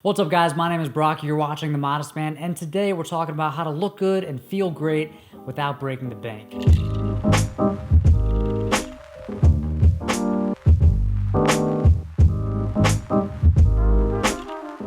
What's up, guys? My name is Brock. You're watching The Modest Man, and today we're talking about how to look good and feel great without breaking the bank.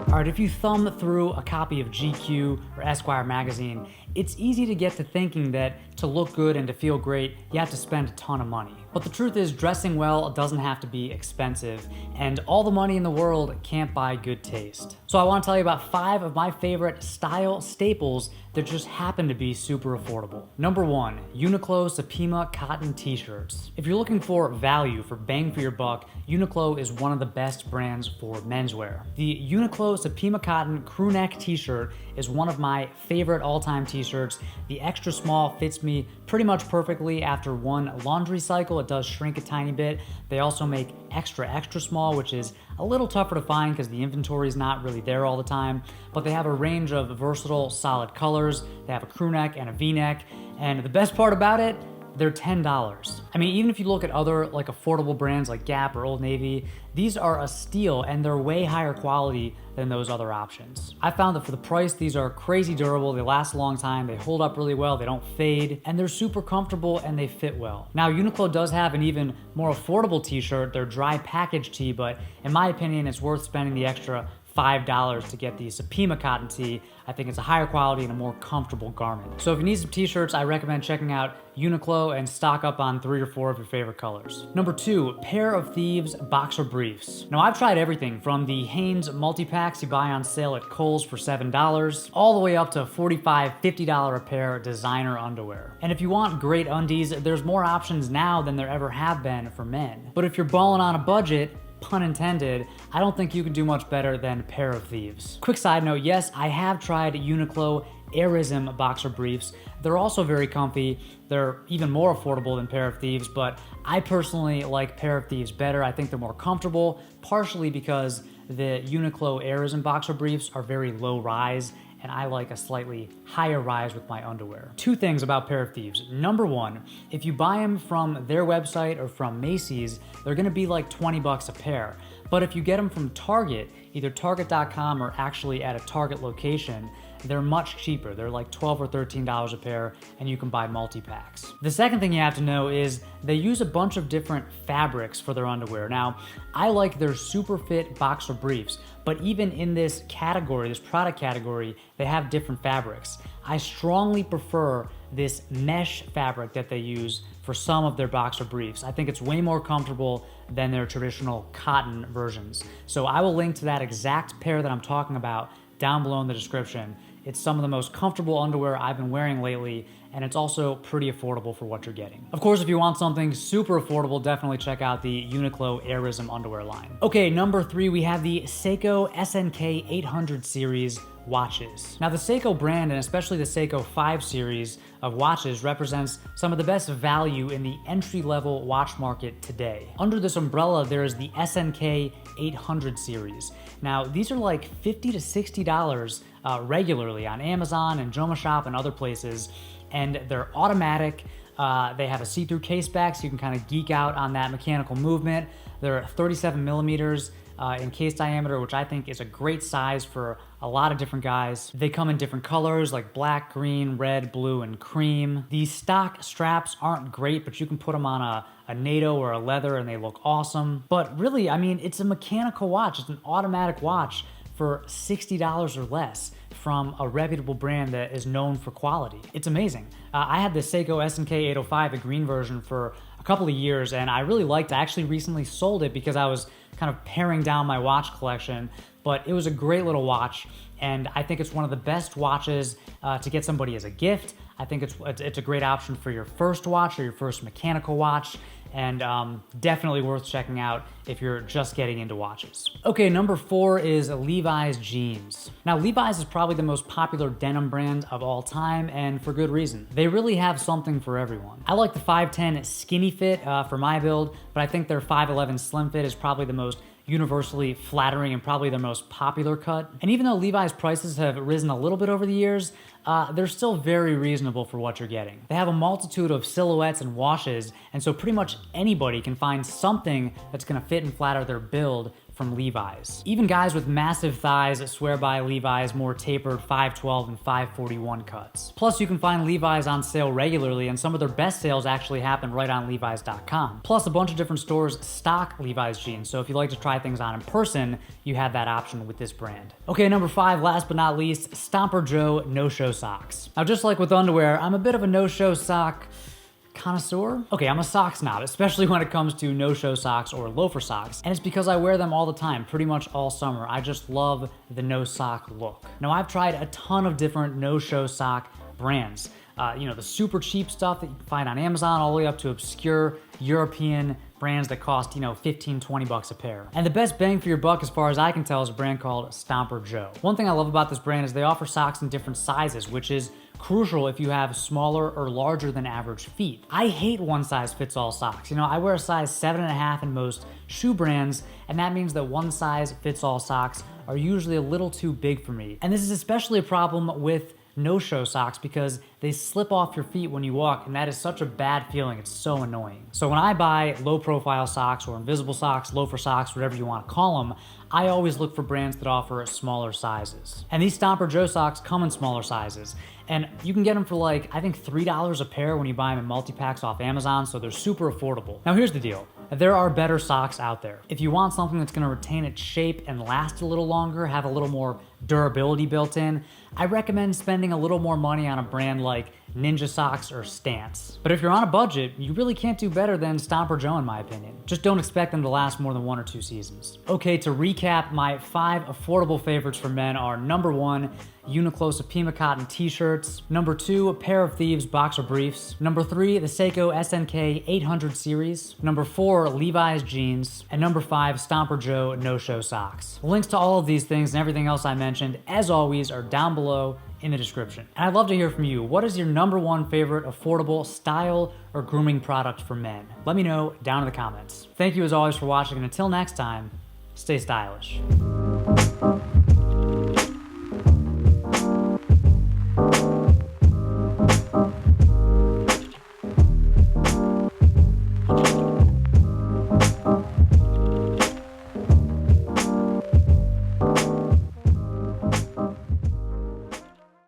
Alright, if you thumb through a copy of GQ or Esquire magazine, it's easy to get to thinking that to look good and to feel great, you have to spend a ton of money. But the truth is, dressing well doesn't have to be expensive, and all the money in the world can't buy good taste. So I want to tell you about 5 of my favorite style staples that just happen to be super affordable. Number 1, Uniqlo Supima cotton t-shirts. If you're looking for value, for bang for your buck, Uniqlo is one of the best brands for menswear. The Uniqlo Supima cotton crew neck t-shirt is one of my favorite all-time t-shirts. The extra small fits me pretty much perfectly. After one laundry cycle, it does shrink a tiny bit. They also make extra small, which is a little tougher to find because the inventory is not really there all the time, but they have a range of versatile, solid colors. They have a crew neck and a V-neck, and the best part about it, they're $10. I mean, even if you look at other like affordable brands like Gap or Old Navy, these are a steal and they're way higher quality than those other options. I found that for the price, these are crazy durable, they last a long time, they hold up really well, they don't fade, and they're super comfortable and they fit well. Now, Uniqlo does have an even more affordable t-shirt, their dry package tee, but in my opinion, it's worth spending the extra $5 to get the Supima cotton tee. I think it's a higher quality and a more comfortable garment. So if you need some t-shirts, I recommend checking out Uniqlo and stock up on 3 or 4 of your favorite colors. Number 2, pair of Thieves boxer briefs. Now, I've tried everything from the Hanes multi-packs you buy on sale at Kohl's for $7 all the way up to $45, $50 a pair designer underwear. And if you want great undies, there's more options now than there ever have been for men. But if you're balling on a budget, pun intended, I don't think you can do much better than Pair of Thieves. Quick side note, yes, I have tried Uniqlo Airism boxer briefs. They're also very comfy. They're even more affordable than Pair of Thieves, but I personally like Pair of Thieves better. I think they're more comfortable, partially because the Uniqlo Airism boxer briefs are very low rise, and I like a slightly higher rise with my underwear. 2 things about Pair of Thieves. Number 1, if you buy them from their website or from Macy's, they're gonna be like 20 bucks a pair. But if you get them from Target, either Target.com or actually at a Target location, they're much cheaper. They're like $12 or $13 a pair, and you can buy multi-packs. The second thing you have to know is they use a bunch of different fabrics for their underwear. Now, I like their super fit boxer briefs, but even in this category, this product category, they have different fabrics. I strongly prefer this mesh fabric that they use for some of their boxer briefs. I think it's way more comfortable than their traditional cotton versions. So I will link to that exact pair that I'm talking about down below in the description. It's some of the most comfortable underwear I've been wearing lately, and it's also pretty affordable for what you're getting. Of course, if you want something super affordable, definitely check out the Uniqlo Airism underwear line. Okay, number 3, we have the Seiko SNK 800 series watches. Now, the Seiko brand, and especially the Seiko 5 series of watches, represents some of the best value in the entry-level watch market today. Under this umbrella, there is the SNK 800 series. Now, these are like $50 to $60 regularly on Amazon and Joma Shop and other places, and they're automatic. They have a see-through case back, so you can kind of geek out on that mechanical movement. They're 37 millimeters in case diameter, which I think is a great size for a lot of different guys. They come in different colors like black, green, red, blue, and cream. These stock straps aren't great, but you can put them on a NATO or a leather and they look awesome. But really, I mean, it's a mechanical watch. It's an automatic watch for $60 or less from a reputable brand that is known for quality. It's amazing. I had the Seiko SNK 805, the green version, for a couple of years, and I really liked it. I actually recently sold it because I was kind of paring down my watch collection, but it was a great little watch, and I think it's one of the best watches to get somebody as a gift. I think it's a great option for your first watch or your first mechanical watch, and definitely worth checking out if you're just getting into watches. Okay, number 4 is Levi's jeans. Now, Levi's is probably the most popular denim brand of all time, and for good reason. They really have something for everyone. I like the 5'10 skinny fit for my build, but I think their 5'11 slim fit is probably the most universally flattering and probably their most popular cut. And even though Levi's prices have risen a little bit over the years, they're still very reasonable for what you're getting. They have a multitude of silhouettes and washes, and so pretty much anybody can find something that's gonna fit and flatter their build from Levi's. Even guys with massive thighs swear by Levi's more tapered 512 and 541 cuts. Plus, you can find Levi's on sale regularly, and some of their best sales actually happen right on Levi's.com. Plus, a bunch of different stores stock Levi's jeans, so if you like to try things on in person, you have that option with this brand. Okay, number 5, last but not least, StomperJoe no-show socks. Now, just like with underwear, I'm a bit of a no-show sock connoisseur? Okay, I'm a sock snob, especially when it comes to no-show socks or loafer socks, and it's because I wear them all the time, pretty much all summer. I just love the no-sock look. Now, I've tried a ton of different no-show sock brands. The super cheap stuff that you can find on Amazon, all the way up to obscure European brands that cost, $15-20 a pair. And the best bang for your buck, as far as I can tell, is a brand called StomperJoe. One thing I love about this brand is they offer socks in different sizes, which is crucial if you have smaller or larger than average feet. I hate one size fits all socks. I wear a size 7.5 in most shoe brands, and that means that one size fits all socks are usually a little too big for me. And this is especially a problem with no-show socks because they slip off your feet when you walk, and that is such a bad feeling. It's so annoying. So when I buy low-profile socks or invisible socks, loafer socks, whatever you want to call them, I always look for brands that offer smaller sizes. And these StomperJoe socks come in smaller sizes, and you can get them for I think $3 a pair when you buy them in multi-packs off Amazon, so they're super affordable. Now here's the deal. There are better socks out there. If you want something that's gonna retain its shape and last a little longer, have a little more durability built in, I recommend spending a little more money on a brand like Ninja Socks or Stance. But if you're on a budget, you really can't do better than StomperJoe in my opinion. Just don't expect them to last more than 1 or 2 seasons. Okay, to recap, my 5 affordable favorites for men are number 1, Uniqlo Supima cotton T-shirts. Number 2, a pair of Thieves boxer briefs. Number 3, the Seiko SNK 800 series. Number 4, Levi's jeans. And number 5, StomperJoe no-show socks. Links to all of these things and everything else I mentioned, as always, are down below in the description. And I'd love to hear from you. What is your number 1 favorite affordable style or grooming product for men? Let me know down in the comments. Thank you as always for watching, and until next time, stay stylish.